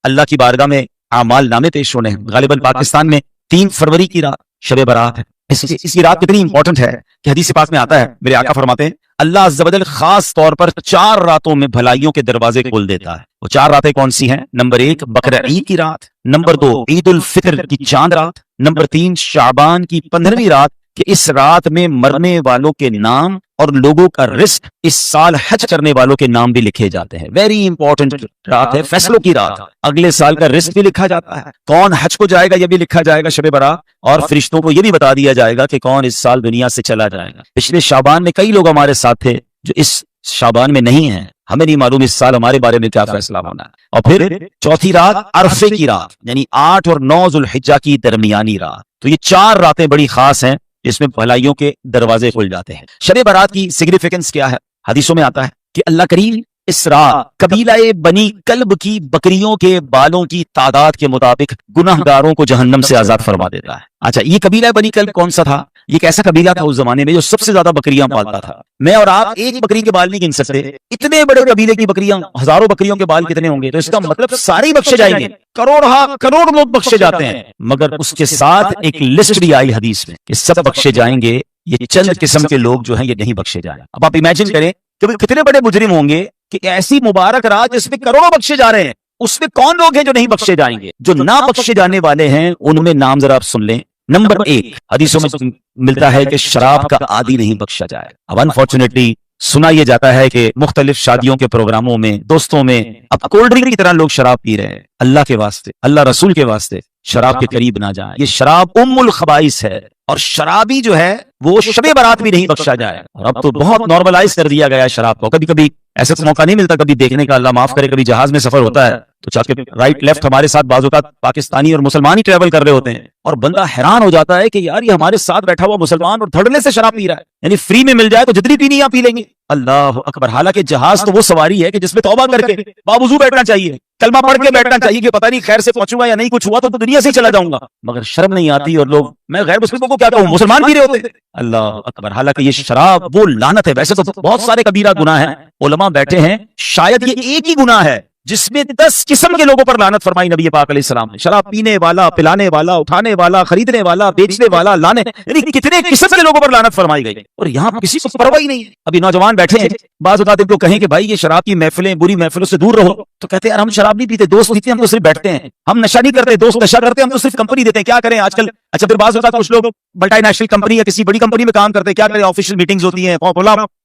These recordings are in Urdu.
اللہ کی بارگاہ میں اعمال نامے پیش ہونے ہیں. غالباً پاکستان میں 3 فروری کی رات شب برات ہے. اس کی رات کتنی امپورٹنٹ ہے کہ حدیث پاک میں آتا ہے, میرے آقا فرماتے ہیں اللہ عز و جل خاص طور پر 4 راتوں میں بھلائیوں کے دروازے کھول دیتا ہے. وہ 4 راتیں کون سی ہیں؟ نمبر 1 بقرہ عید کی رات, نمبر 2 عید الفطر کی چاند رات, نمبر 3 شعبان کی 15ویں رات, کہ اس رات میں مرنے والوں کے نام اور لوگوں کا رزق اس سال حج کرنے والوں کے نام بھی لکھے جاتے ہیں. ویری امپورٹنٹ رات ہے, فیصلوں کی رات. اگلے سال کا رزق بھی لکھا جاتا ہے, کون حج کو جائے گا یہ بھی لکھا جائے گا شب برات, اور فرشتوں کو یہ بھی بتا دیا جائے گا کہ کون اس سال دنیا سے چلا جائے گا. پچھلے شعبان میں کئی لوگ ہمارے ساتھ تھے جو اس شعبان میں نہیں ہیں, ہمیں نہیں معلوم اس سال ہمارے بارے میں کیا فیصلہ ہونا ہے. اور پھر چوتھی رات عرفے کی رات, یعنی 8 اور 9 ذوالحجہ کی درمیانی رات. تو یہ 4 راتیں بڑی خاص ہیں جس میں بھلائیوں کے دروازے کھل جاتے ہیں. شب برات کی سگنیفیکنس کیا ہے؟ حدیثوں میں آتا ہے کہ اللہ کریم اس رات قبیلہ بنی کلب کی بکریوں کے بالوں کی تعداد کے مطابق گناہ گاروں کو جہنم سے آزاد فرما دیتا ہے. اچھا, یہ قبیلہ بنی کلب کون سا تھا؟ یہ ایک ایسا قبیلہ تھا اس زمانے میں جو سب سے زیادہ بکریاں پالتا تھا. میں اور آپ ایک بکری کے بال نہیں گن سکتے, اتنے بڑے قبیلے کی بکریاں, ہزاروں بکریوں کے بال کتنے ہوں گے؟ تو اس کا مطلب سارے بخشے جائیں گے, کروڑ لوگ بخشے جاتے ہیں. مگر اس کے ساتھ ایک لسٹ بھی آئی حدیث میں کہ سب بخشے جائیں گے, یہ چند قسم کے لوگ جو ہیں یہ نہیں بخشے جائیں. اب آپ امیجن کریں کہ کتنے بڑے مجرم ہوں گے کہ ایسی مبارک رات جس میں کروڑوں بخشے جا رہے ہیں, اس میں کون لوگ ہیں جو نہیں بخشے جائیں گے؟ جو نہ بخشے جانے والے ہیں ان میں نام ذرا آپ سن لیں. نمبر 1 حدیثوں میں ملتا ہے کہ شراب کا عادی نہیں بخشا جائے. اب انفارچونیٹلی سنا یہ جاتا ہے کہ مختلف شادیوں کے پروگراموں میں, دوستوں میں اب کولڈ ڈرنک کی طرح لوگ شراب پی رہے ہیں. اللہ کے واسطے, اللہ رسول کے واسطے شراب کے قریب نہ جائیں. یہ شراب الخبائث ہے, اور شرابی جو ہے وہ شب برات بھی نہیں بخشا جائے. اور اب تو بہت نارملائز کر دیا گیا ہے شراب کو. کبھی کبھی ایسا موقع نہیں ملتا کبھی دیکھنے کا, اللہ معاف کرے, کبھی جہاز میں سفر ہوتا ہے تو چاہ کے رائٹ لیفٹ ہمارے ساتھ بعض اوقات پاکستانی اور مسلمان ہی ٹریول کر رہے ہوتے ہیں, اور بندہ حیران ہو جاتا ہے کہ یار یہ ہمارے ساتھ بیٹھا ہوا مسلمان اور دھڑلے سے شراب پی رہا ہے, یعنی فری میں مل جائے تو جتنی پینی آپ پی لیں گے. اللہ اکبر. حالانکہ جہاز تو وہ سواری ہے کہ جس میں توبہ کر کے باوضو بیٹھنا چاہیے, کلمہ پڑھ کے بیٹھنا چاہیے کہ پتہ نہیں خیر سے پہنچوں گا یا نہیں, کچھ ہوا تو دنیا سے ہی چلا جاؤں گا. مگر شرم نہیں آتی, اور لوگ میں غیر مسلموں کو کیا کہوں, مسلمان پی رہے ہوتے. اللہ اکبر. حالانکہ یہ شراب وہ لعنت ہے. ویسے تو بہت سارے کبیرہ گناہ ہیں, علماء بیٹھے ہیں, شاید یہ ایک ہی گناہ ہے جس میں 10 قسم کے لوگوں پر لعنت فرمائی نبی پاک علیہ السلام نے. شراب پینے والا, پلانے والا, اٹھانے والا, خریدنے والا, بیچنے والا, لانے, یعنی کتنے قسم کے لوگوں پر لعنت فرمائی گئی, اور یہاں کسی کو پرواہ ہی نہیں ہے. ابھی نوجوان بیٹھے ہیں, بعض اوقات ان کو کہیں کہ بھائی یہ شراب کی محفلیں, بری محفلوں سے دور رہو, تو کہتے ہیں یار ہم شراب نہیں پیتے, دوست پیتے, ہم تو صرف بیٹھتے ہیں. ہم نشہ نہیں کرتے, دوست نشہ کرتے, ہم تو صرف کمپنی دیتے ہیں, کیا کریں آج کل. اچھا, پھر بعض اوقات کچھ لوگ ملٹی نیشنل کمپنی یا کسی بڑی کمپنی میں کام کرتے ہیں, کیا کریں, آفیشیل میٹنگز ہوتی ہیں,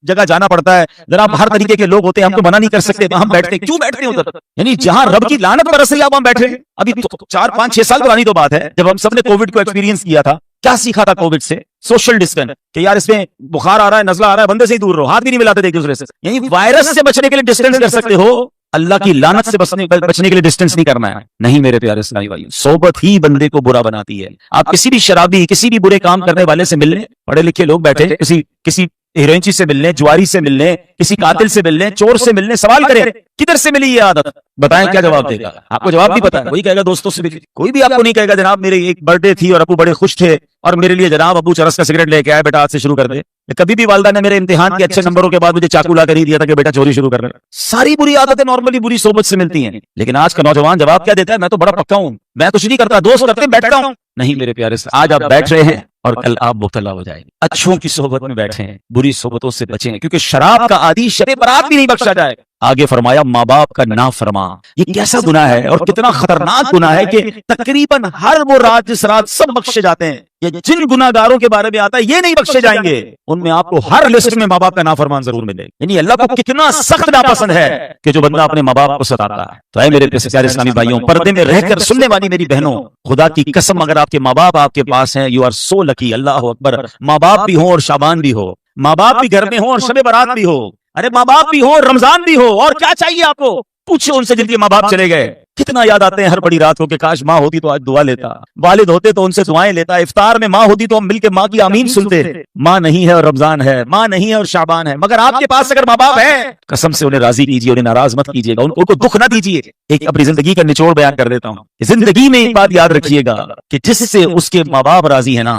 جگہ جانا پڑتا ہے, جناب ہر طریقے کے لوگ ہوتے ہیں, ہم تو منع نہیں کر سکتے, ہم بیٹھتے ہیں. کیوں بیٹھتے ہیں ادھر؟ یعنی جہاں رب کی لعنت برس رہی ہے ہم بیٹھے ہیں. ابھی 4 5 6 سال پرانی تو بات ہے جب ہم سب نے کووڈ کو ایکسپیرینس کیا تھا. کیا سیکھا تھا کووڈ سے؟ سوشل ڈسٹینس, کہ یار اس میں بخار آ رہا ہے, نزلہ آ رہا ہے, بندے سے ہی دور رہو, ہاتھ بھی نہیں ملاتے تھے ایک دوسرے سے. یعنی وائرس سے بچنے کے لیے ڈسٹینس کر سکتے ہو, اللہ کی لعنت سے بچنے کے لیے ڈسٹینس نہیں کرنا ہے. نہیں میرے پیارے اسلامی بھائیو, صحبت ہی بندے کو برا بناتی ہے. آپ کسی بھی شرابی, کسی بھی برے کام کرنے والے سے مل لیں, پڑھے لکھے لوگ بیٹھے, کسی ہیروئن سے ملنے, جواری سے ملنے, کسی قاتل سے ملنے, چور سے ملنے, سوال کریں کدھر سے ملی یہ عادت, بتائیں کیا جواب دے گا؟ آپ کو جواب نہیں پتا, وہی کہے گا دوستوں سے ملی. کوئی بھی آپ کو نہیں کہے گا جناب میرے ایک برتھ ڈے تھی اور ابو بڑے خوش تھے اور میرے لیے جناب ابو چرس کا سگریٹ لے کے آئے, بیٹا آج سے شروع کر دے. کبھی بھی والدہ نے میرے امتحان کے اچھے نمبروں کے بعد مجھے چاقو لا کر ہی دیا تھا کہ بیٹا چوری شروع کر رہے. ساری بری عادتیں نارملی بری صحبت سے ملتی ہیں. لیکن آج کا نوجوان جواب کیا دیتا ہے؟ میں تو بڑا پکا ہوں, میں کچھ نہیں کرتا, دوست کرتے بیٹھتا ہوں. نہیں میرے پیارے, آج آپ بیٹھ رہے ہیں اور کل آپ مبتلا ہو جائیں گے. اچھوں کی صحبت میں بیٹھے ہیں, بری صحبتوں سے بچیں, کیونکہ شراب کا عادی شب برات بھی نہیں بخشا جائے. آگے فرمایا ماں باپ کا نافرما. یہ کیسا گناہ ہے اور کتنا خطرناک گناہ ہے کہ تقریباً ہر وہ رات جس رات سب بخشے جاتے ہیں, یہ جن گناہ گاروں کے بارے میں آتا ہے یہ نہیں بخشے جائیں گے, ان میں آپ کو ہر لسٹ میں ماں باپ کا نافرمان ضرور ملے. یعنی اللہ کو کتنا سخت ناپسند ہے کہ جو بندہ اپنے ماں باپ کو ستاتا ہے. تو اے میرے پیارے اسلامی بھائیوں, پردے میں رہ کر سننے والی میری بہنوں, خدا کی قسم اگر آپ کے ماں باپ آپ کے پاس ہیں, یو آر سو لکی. اللہ اکبر. ماں باپ بھی ہوں اور شعبان بھی ہو, ماں باپ بھی گھر میں ہوں اور شب برات بھی ہو, ارے ماں باپ بھی ہو اور رمضان بھی ہو, اور کیا چاہیے آپ کو؟ پوچھو ان سے جن کے ماں باپ چلے گئے, کتنا یاد آتے ہیں ہر بڑی رات کو کہ کاش ماں ہوتی تو آج دعا لیتا, والد ہوتے تو ان سے دعائیں لیتا, افطار میں ماں ہوتی تو ہم مل کے ماں کی آمین سنتے. ماں نہیں ہے اور رمضان ہے, ماں نہیں ہے اور شعبان ہے, مگر آپ کے پاس اگر ماں باپ ہے, قسم سے انہیں راضی کیجیے, انہیں ناراض مت کیجیے گا, ان کو دکھ نہ دیجیے. ایک اپنی زندگی کا نچوڑ بیان کر دیتا ہوں. زندگی میں ایک بات یاد رکھیے گا کہ جس سے اس کے ماں باپ راضی ہے نا,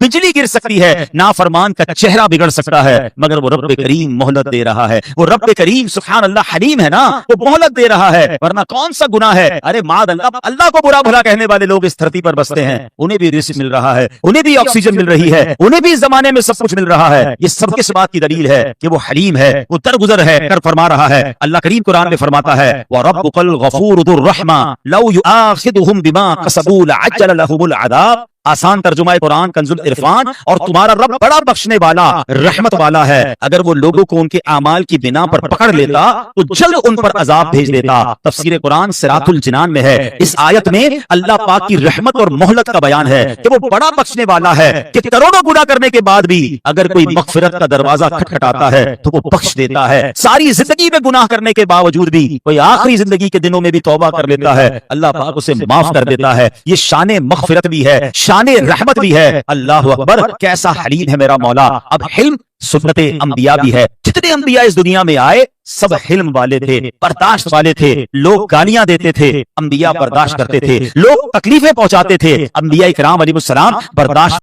بجلی گر سکتی ہے, نافرمان کا چہرہ بگڑ سکتا ہے, مگر وہ رب کریم مہلت دے رہا ہے. وہ رب کریم سبحان اللہ حلیم ہے نا, وہ مہلت دے رہا ہے. ورنہ کون سا گناہ ہے؟ ارے معاذ اللہ, اللہ کو برا بھلا کہنے والے لوگ اس دھرتی پر بستے ہیں, انہیں بھی رزق مل رہا ہے, انہیں بھی آکسیجن مل رہی ہے, انہیں بھی اس زمانے میں سب کچھ مل رہا ہے. یہ سب کس بات کی دلیل ہے کہ وہ حلیم ہے, وہ درگزر ہے کر فرما رہا ہے. اللہ کریم قرآن میں فرماتا ہے وَرَبُّكَ الْغَفُورُ ذُو الرَّحْمَةِ لَوْ يُؤَاخِذُهُم بِمَا كَسَبُوا لَعَجَّلَ لَهُمُ الْعَذَابَ. آسان ترجمہ قرآن کنز العرفان. اور تمہارا رب بڑا بخشنے والا رحمت والا ہے, اگر وہ لوگوں کو ان کے اعمال کی بنا پر پکڑ لیتا تو جلد ان پر عذاب بھیج دیتا. تفسیر قرآن صراط الجنان میں ہے. اس آیت میں اللہ پاک کی رحمت اور مہلت کا بیان ہے کہ وہ بڑا بخشنے والا ہے کہ کروڑوں گناہ کرنے کے بعد بھی اگر کوئی مغفرت کا دروازہ کھٹکھٹاتا ہے تو وہ بخش دیتا ہے. ساری زندگی میں گناہ کرنے کے باوجود بھی کوئی آخری زندگی کے دنوں میں بھی توبہ کر لیتا ہے, اللہ پاک اسے معاف کر دیتا ہے. یہ شان مغفرت بھی ہے, شان رحمت بھی ہے. اللہ اکبر, کیسا حلیم ہے میرا مولا. اب حلم سنت انبیاء بھی ہے. جتنے انبیاء اس دنیا میں آئے سب حلم والے تھے, برداشت والے تھے. لوگ گالیاں دیتے تھے, انبیاء برداشت کرتے تھے. لوگ تکلیفیں پہنچاتے تھے, انبیاء کرام علیہ السلام برداشت